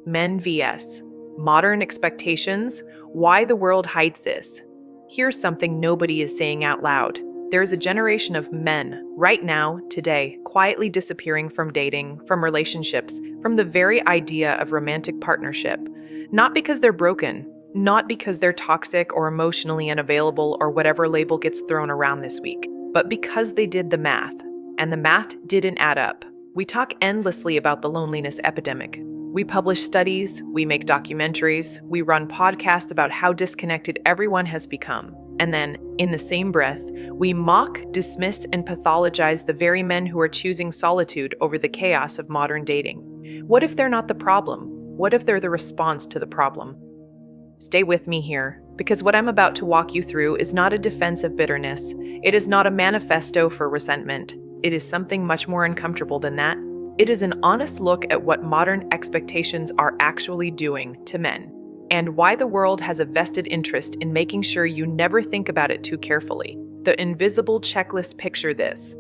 Men vs. Modern expectations, why the world hides this. Here's something nobody is saying out loud. There is a generation of men, right now, today, quietly disappearing from dating, from relationships, from the very idea of romantic partnership. Not because they're broken, not because they're toxic or emotionally unavailable or whatever label gets thrown around this week, but because they did the math. And the math didn't add up. We talk endlessly about the loneliness epidemic. We publish studies, we make documentaries, we run podcasts about how disconnected everyone has become. And then, in the same breath, we mock, dismiss, and pathologize the very men who are choosing solitude over the chaos of modern dating. What if they're not the problem? What if they're the response to the problem? Stay with me here, because what I'm about to walk you through is not a defense of bitterness. It is not a manifesto for resentment. It is something much more uncomfortable than that. It is an honest look at what modern expectations are actually doing to men, and why the world has a vested interest in making sure you never think about it too carefully. The invisible checklist. Picture this.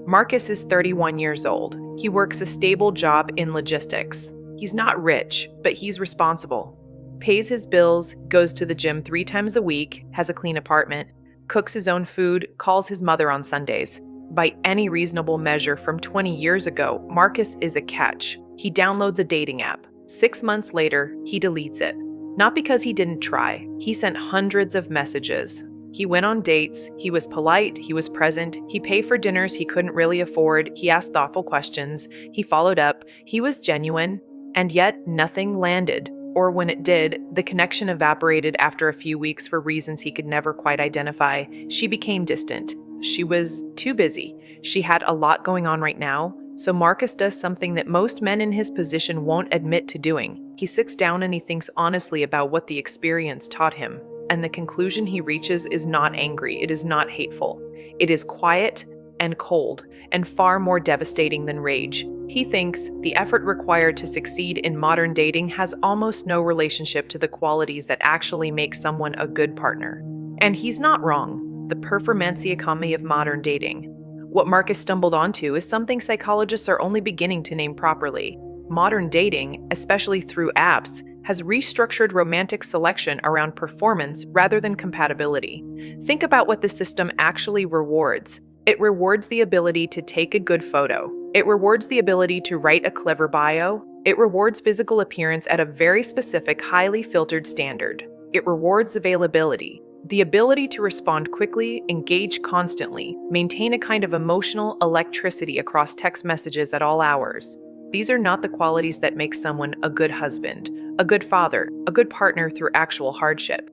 Marcus is 31 years old. He works a stable job in logistics. He's not rich, but he's responsible. Pays his bills, goes to the gym 3 times a week, has a clean apartment, cooks his own food, calls his mother on Sundays. By any reasonable measure from 20 years ago, Marcus is a catch. He downloads a dating app. 6 months later, he deletes it. Not because he didn't try. He sent hundreds of messages. He went on dates. He was polite. He was present. He paid for dinners he couldn't really afford. He asked thoughtful questions. He followed up. He was genuine. And yet, nothing landed. Or when it did, the connection evaporated after a few weeks for reasons he could never quite identify. She became distant. She was too busy. She had a lot going on right now. So Marcus does something that most men in his position won't admit to doing. He sits down and he thinks honestly about what the experience taught him. And the conclusion he reaches is not angry. It is not hateful. It is quiet and cold and far more devastating than rage. He thinks the effort required to succeed in modern dating has almost no relationship to the qualities that actually make someone a good partner. And he's not wrong. The performance economy of modern dating. What Marcus stumbled onto is something psychologists are only beginning to name properly. Modern dating, especially through apps, has restructured romantic selection around performance rather than compatibility. Think about what the system actually rewards. It rewards the ability to take a good photo. It rewards the ability to write a clever bio. It rewards physical appearance at a very specific, highly filtered standard. It rewards availability. The ability to respond quickly, engage constantly, maintain a kind of emotional electricity across text messages at all hours. These are not the qualities that make someone a good husband, a good father, a good partner through actual hardship.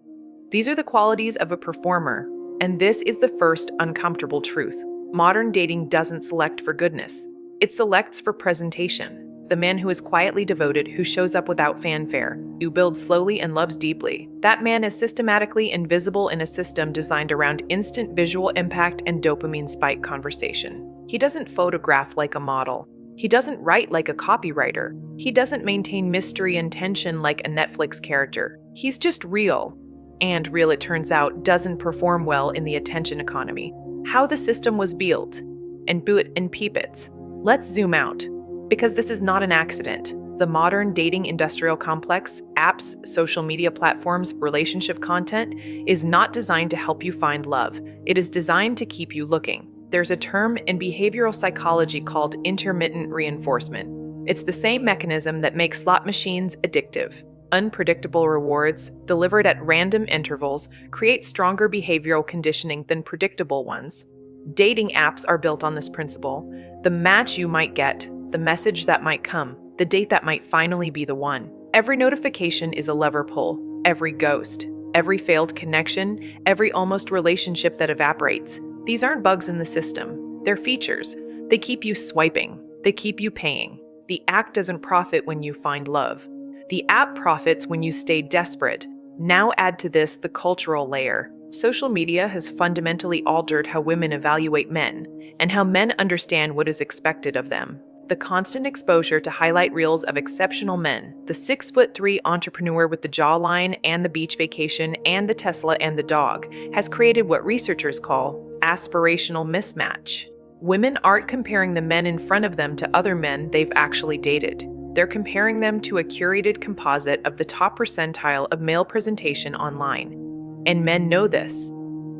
These are the qualities of a performer, and this is the first uncomfortable truth. Modern dating doesn't select for goodness. It selects for presentation. The man who is quietly devoted, who shows up without fanfare, who builds slowly and loves deeply. That man is systematically invisible in a system designed around instant visual impact and dopamine spike conversation. He doesn't photograph like a model. He doesn't write like a copywriter. He doesn't maintain mystery and tension like a Netflix character. He's just real. And real, it turns out, doesn't perform well in the attention economy. How the system was built. And boot and peep it. Let's zoom out. Because this is not an accident. The modern dating industrial complex, apps, social media platforms, relationship content, is not designed to help you find love. It is designed to keep you looking. There's a term in behavioral psychology called intermittent reinforcement. It's the same mechanism that makes slot machines addictive. Unpredictable rewards, delivered at random intervals, create stronger behavioral conditioning than predictable ones. Dating apps are built on this principle. The match you might get, the message that might come, the date that might finally be the one. Every notification is a lever pull, every ghost, every failed connection, every almost relationship that evaporates. These aren't bugs in the system, they're features. They keep you swiping, they keep you paying. The act doesn't profit when you find love. The app profits when you stay desperate. Now add to this the cultural layer. Social media has fundamentally altered how women evaluate men and how men understand what is expected of them. The constant exposure to highlight reels of exceptional men, the 6'3" entrepreneur with the jawline and the beach vacation and the Tesla and the dog, has created what researchers call aspirational mismatch. Women aren't comparing the men in front of them to other men they've actually dated. They're comparing them to a curated composite of the top percentile of male presentation online. And men know this.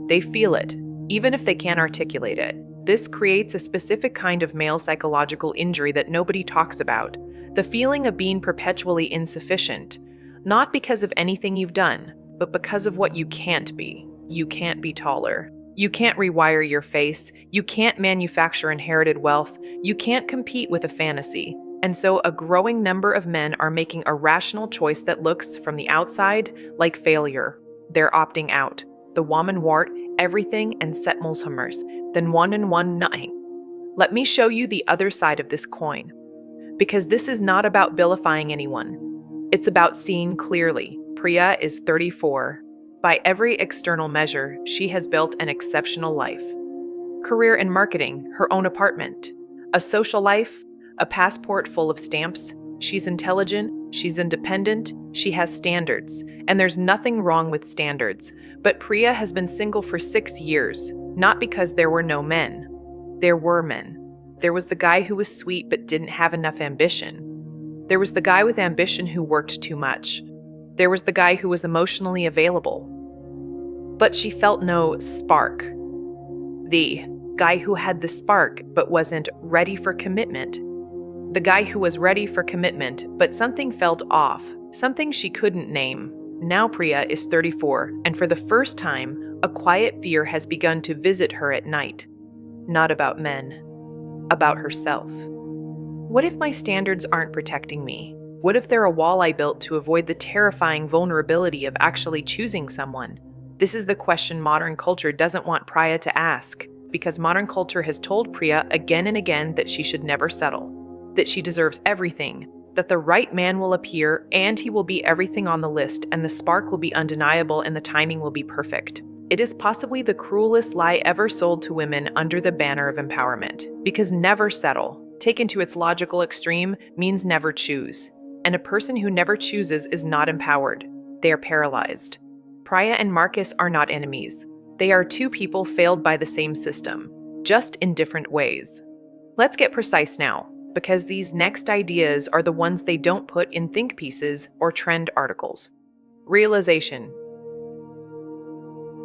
They feel it, even if they can't articulate it. This creates a specific kind of male psychological injury that nobody talks about. The feeling of being perpetually insufficient, not because of anything you've done, but because of what you can't be. You can't be taller. You can't rewire your face. You can't manufacture inherited wealth. You can't compete with a fantasy. And so a growing number of men are making a rational choice that looks, from the outside, like failure. They're opting out. The woman wart, everything, and Setmelshammers, then one and one nothing. Let me show you the other side of this coin. Because this is not about vilifying anyone. It's about seeing clearly. Priya is 34. By every external measure, she has built an exceptional life. Career in marketing, her own apartment, a social life, a passport full of stamps. She's intelligent, she's independent, she has standards, and there's nothing wrong with standards. But Priya has been single for 6 years, not because there were no men. There were men. There was the guy who was sweet but didn't have enough ambition. There was the guy with ambition who worked too much. There was the guy who was emotionally available. But she felt no spark. The guy who had the spark but wasn't ready for commitment. The guy who was ready for commitment, but something felt off, something she couldn't name. Now Priya is 34, and for the first time, a quiet fear has begun to visit her at night. Not about men, about herself. What if my standards aren't protecting me? What if they're a wall I built to avoid the terrifying vulnerability of actually choosing someone? This is the question modern culture doesn't want Priya to ask, because modern culture has told Priya again and again that she should never settle, that she deserves everything, that the right man will appear and he will be everything on the list, and the spark will be undeniable and the timing will be perfect. It is possibly the cruelest lie ever sold to women under the banner of empowerment, because never settle, taken to its logical extreme, means never choose. And a person who never chooses is not empowered. They are paralyzed. Priya and Marcus are not enemies. They are two people failed by the same system, just in different ways. Let's get precise now, because these next ideas are the ones they don't put in think pieces or trend articles. Realization.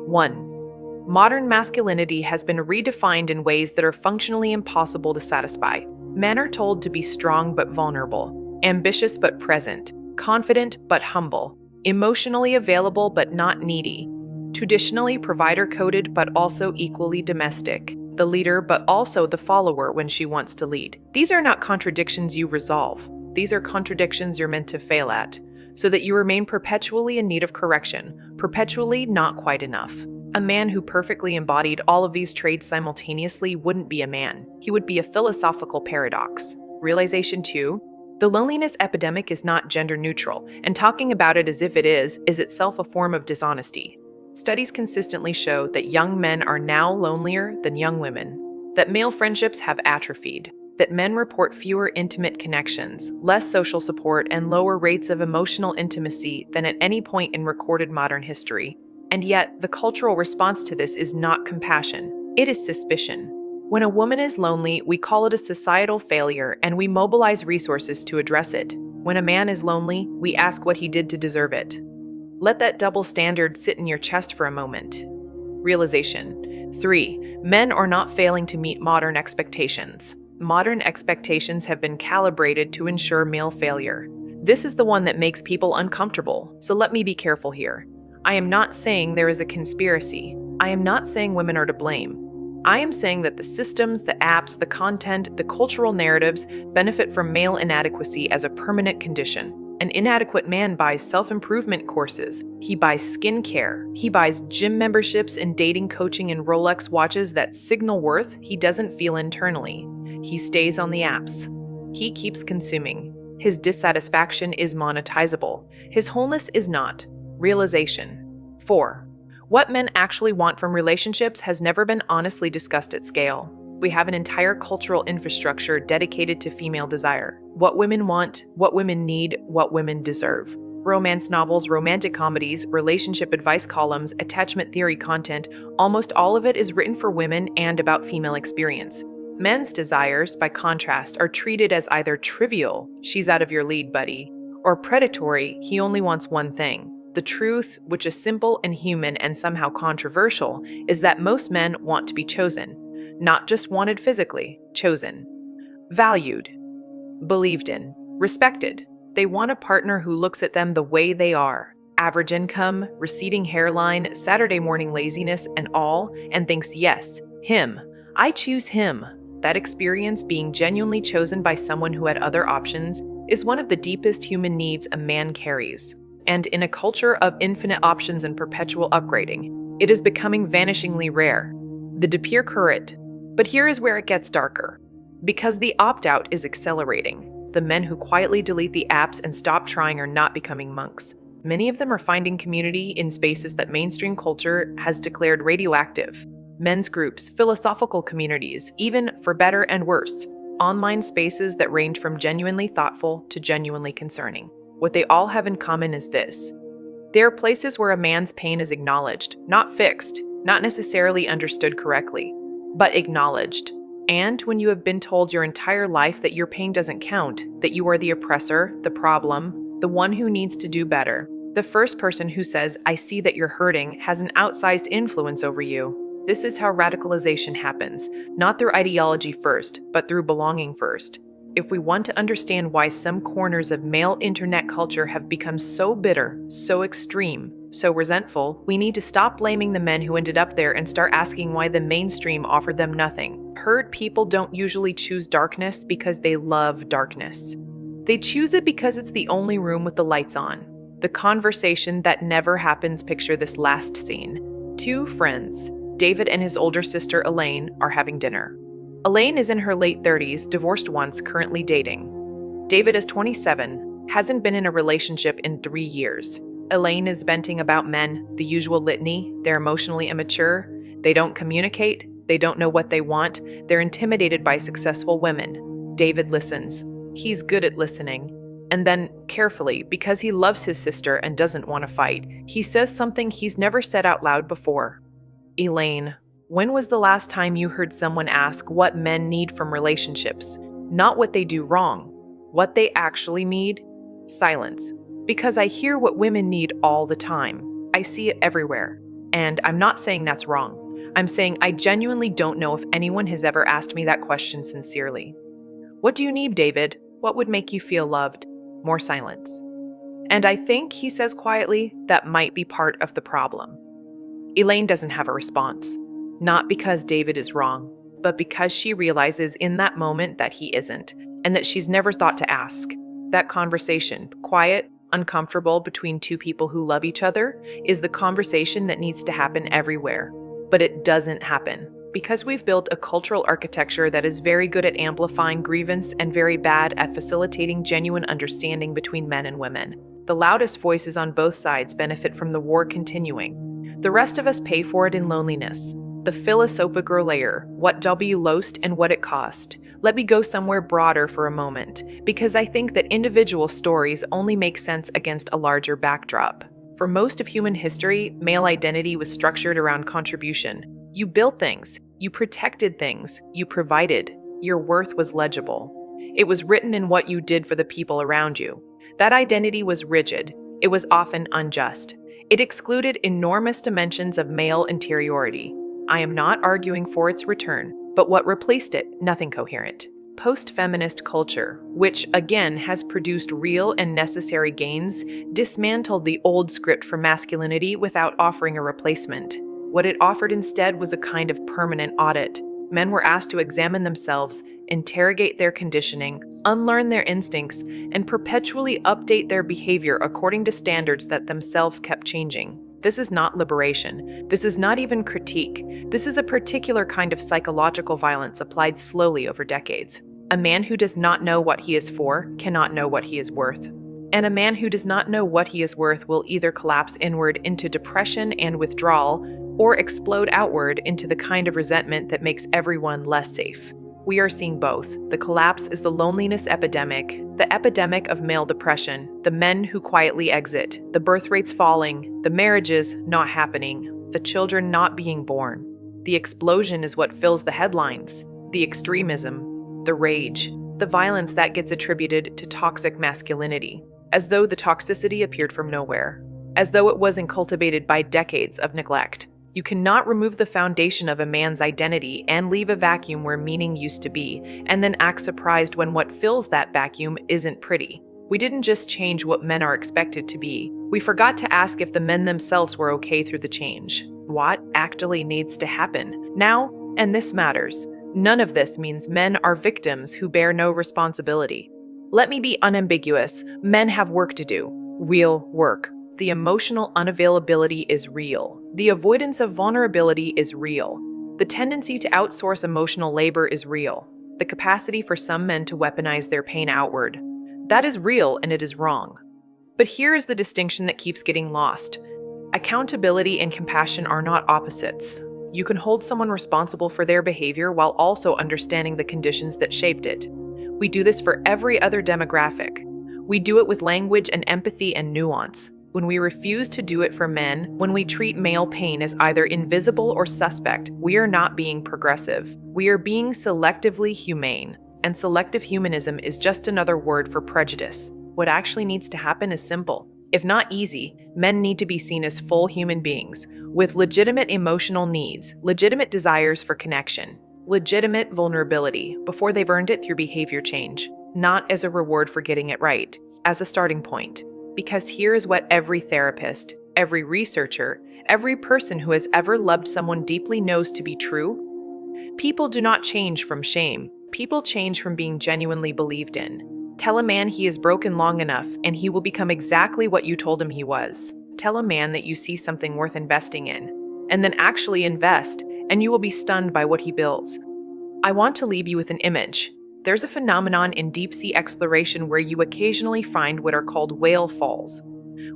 1. Modern masculinity has been redefined in ways that are functionally impossible to satisfy. Men are told to be strong but vulnerable, ambitious but present, confident but humble, emotionally available but not needy, traditionally provider-coded but also equally domestic, the leader but also the follower when she wants to lead. These are not contradictions you resolve. These are contradictions you're meant to fail at, so that you remain perpetually in need of correction, perpetually not quite enough. A man who perfectly embodied all of these traits simultaneously wouldn't be a man. He would be a philosophical paradox. Realization 2. The loneliness epidemic is not gender neutral, and talking about it as if it is itself a form of dishonesty. Studies consistently show that young men are now lonelier than young women, that male friendships have atrophied, that men report fewer intimate connections, less social support, and lower rates of emotional intimacy than at any point in recorded modern history. And yet, the cultural response to this is not compassion, it is suspicion. When a woman is lonely, we call it a societal failure and we mobilize resources to address it. When a man is lonely, we ask what he did to deserve it. Let that double standard sit in your chest for a moment. Realization. 3. Men are not failing to meet modern expectations. Modern expectations have been calibrated to ensure male failure. This is the one that makes people uncomfortable, so let me be careful here. I am not saying there is a conspiracy. I am not saying women are to blame. I am saying that the systems, the apps, the content, the cultural narratives benefit from male inadequacy as a permanent condition. An inadequate man buys self-improvement courses. He buys skincare. He buys gym memberships and dating coaching and Rolex watches that signal worth he doesn't feel internally. He stays on the apps. He keeps consuming. His dissatisfaction is monetizable. His wholeness is not. Realization. 4. What men actually want from relationships has never been honestly discussed at scale. We have an entire cultural infrastructure dedicated to female desire. What women want, what women need, what women deserve. Romance novels, romantic comedies, relationship advice columns, attachment theory content, almost all of it is written for women and about female experience. Men's desires, by contrast, are treated as either trivial, she's out of your league, buddy, or predatory, he only wants one thing. The truth, which is simple and human and somehow controversial, is that most men want to be chosen. Not just wanted physically, chosen. Valued, believed in, respected. They want a partner who looks at them the way they are. Average income, receding hairline, Saturday morning laziness, and all, and thinks, yes, him. I choose him. That experience, being genuinely chosen by someone who had other options, is one of the deepest human needs a man carries. And in a culture of infinite options and perpetual upgrading, it is becoming vanishingly rare. The Depere current. But here is where it gets darker. Because the opt-out is accelerating. The men who quietly delete the apps and stop trying are not becoming monks. Many of them are finding community in spaces that mainstream culture has declared radioactive. Men's groups, philosophical communities, even, for better and worse, online spaces that range from genuinely thoughtful to genuinely concerning. What they all have in common is this. They are places where a man's pain is acknowledged, not fixed, not necessarily understood correctly, but acknowledged. And when you have been told your entire life that your pain doesn't count, that you are the oppressor, the problem, the one who needs to do better, the first person who says, I see that you're hurting, has an outsized influence over you. This is how radicalization happens, not through ideology first, but through belonging first. If we want to understand why some corners of male internet culture have become so bitter, so extreme, so resentful, we need to stop blaming the men who ended up there and start asking why the mainstream offered them nothing. Hurt people don't usually choose darkness because they love darkness. They choose it because it's the only room with the lights on. The conversation that never happens. Picture this last scene. Two friends, David and his older sister Elaine, are having dinner. Elaine is in her late 30s, divorced once, currently dating. David is 27, hasn't been in a relationship in 3 years. Elaine is venting about men, the usual litany. They're emotionally immature, they don't communicate, they don't know what they want, they're intimidated by successful women. David listens. He's good at listening. And then, carefully, because he loves his sister and doesn't want to fight, he says something he's never said out loud before. Elaine, when was the last time you heard someone ask what men need from relationships? Not what they do wrong. What they actually need? Silence. Because I hear what women need all the time. I see it everywhere. And I'm not saying that's wrong. I'm saying I genuinely don't know if anyone has ever asked me that question sincerely. What do you need, David? What would make you feel loved? More silence. And I think, he says quietly, that might be part of the problem. Elaine doesn't have a response. Not because David is wrong, but because she realizes in that moment that he isn't, and that she's never thought to ask. That conversation, quiet, uncomfortable between two people who love each other, is the conversation that needs to happen everywhere. But it doesn't happen. Because we've built a cultural architecture that is very good at amplifying grievance and very bad at facilitating genuine understanding between men and women. The loudest voices on both sides benefit from the war continuing. The rest of us pay for it in loneliness. The philosophical layer, what W lost and what it cost. Let me go somewhere broader for a moment, because I think that individual stories only make sense against a larger backdrop. For most of human history, male identity was structured around contribution. You built things, you protected things, you provided. Your worth was legible. It was written in what you did for the people around you. That identity was rigid. It was often unjust. It excluded enormous dimensions of male interiority. I am not arguing for its return, but what replaced it, nothing coherent. Post-feminist culture, which again has produced real and necessary gains, dismantled the old script for masculinity without offering a replacement. What it offered instead was a kind of permanent audit. Men were asked to examine themselves, interrogate their conditioning, unlearn their instincts, and perpetually update their behavior according to standards that themselves kept changing. This is not liberation. This is not even critique. This is a particular kind of psychological violence applied slowly over decades. A man who does not know what he is for cannot know what he is worth. And a man who does not know what he is worth will either collapse inward into depression and withdrawal, or explode outward into the kind of resentment that makes everyone less safe. We are seeing both. The collapse is the loneliness epidemic, the epidemic of male depression, the men who quietly exit, the birth rates falling, the marriages not happening, the children not being born. The explosion is what fills the headlines. the extremism, the rage, the violence that gets attributed to toxic masculinity, as though the toxicity appeared from nowhere, as though it wasn't cultivated by decades of neglect. You cannot remove the foundation of a man's identity and leave a vacuum where meaning used to be, and then act surprised when what fills that vacuum isn't pretty. We didn't just change what men are expected to be. We forgot to ask if the men themselves were okay through the change. What actually needs to happen now? And this matters. None of this means men are victims who bear no responsibility. Let me be unambiguous. Men have work to do. Real work. The emotional unavailability is real. The avoidance of vulnerability is real. The tendency to outsource emotional labor is real. The capacity for some men to weaponize their pain outward. That is real and it is wrong. But here is the distinction that keeps getting lost. Accountability and compassion are not opposites. You can hold someone responsible for their behavior while also understanding the conditions that shaped it. We do this for every other demographic. We do it with language and empathy and nuance. When we refuse to do it for men, when we treat male pain as either invisible or suspect, we are not being progressive. We are being selectively humane. And selective humanism is just another word for prejudice. What actually needs to happen is simple. If not easy, men need to be seen as full human beings, with legitimate emotional needs, legitimate desires for connection, legitimate vulnerability, before they've earned it through behavior change, not as a reward for getting it right, as a starting point. Because here is what every therapist, every researcher, every person who has ever loved someone deeply knows to be true. People do not change from shame. People change from being genuinely believed in. Tell a man he is broken long enough and he will become exactly what you told him he was. Tell a man that you see something worth investing in, and then actually invest, and you will be stunned by what he builds. I want to leave you with an image. There's a phenomenon in deep-sea exploration where you occasionally find what are called whale falls.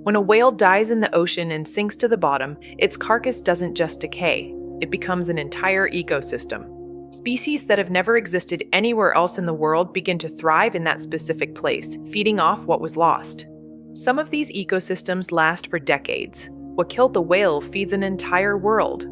When a whale dies in the ocean and sinks to the bottom, its carcass doesn't just decay, it becomes an entire ecosystem. Species that have never existed anywhere else in the world begin to thrive in that specific place, feeding off what was lost. Some of these ecosystems last for decades. What killed the whale feeds an entire world.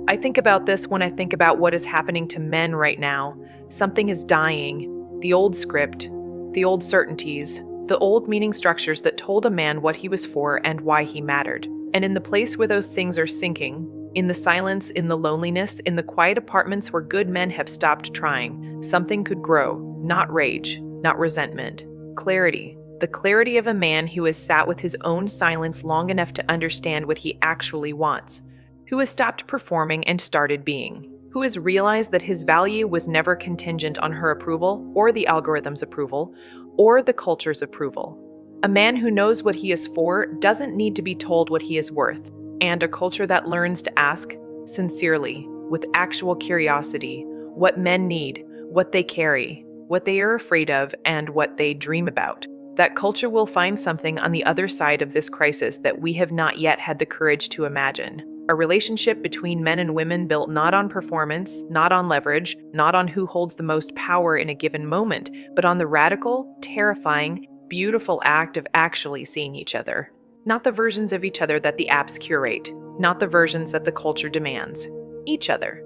I think about this when I think about what is happening to men right now. Something is dying. The old script, the old certainties, the old meaning structures that told a man what he was for and why he mattered. And in the place where those things are sinking, in the silence, in the loneliness, in the quiet apartments where good men have stopped trying, something could grow. Not rage, not resentment. Clarity. The clarity of a man who has sat with his own silence long enough to understand what he actually wants. Who has stopped performing and started being. Who has realized that his value was never contingent on her approval, or the algorithm's approval, or the culture's approval. A man who knows what he is for doesn't need to be told what he is worth, and a culture that learns to ask, sincerely, with actual curiosity, what men need, what they carry, what they are afraid of, and what they dream about. That culture will find something on the other side of this crisis that we have not yet had the courage to imagine. A relationship between men and women built not on performance, not on leverage, not on who holds the most power in a given moment, but on the radical, terrifying, beautiful act of actually seeing each other. Not the versions of each other that the apps curate, not the versions that the culture demands. Each other.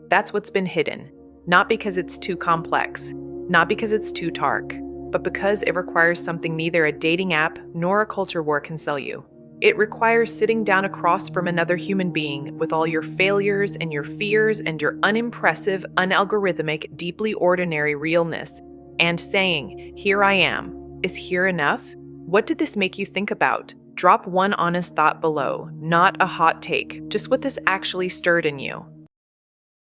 That's what's been hidden. Not because it's too complex, not because it's too dark, but because it requires something neither a dating app nor a culture war can sell you. It requires sitting down across from another human being with all your failures and your fears and your unimpressive, unalgorithmic, deeply ordinary realness, and saying, "Here I am. Is here enough? What did this make you think about?" Drop one honest thought below, not a hot take, just what this actually stirred in you.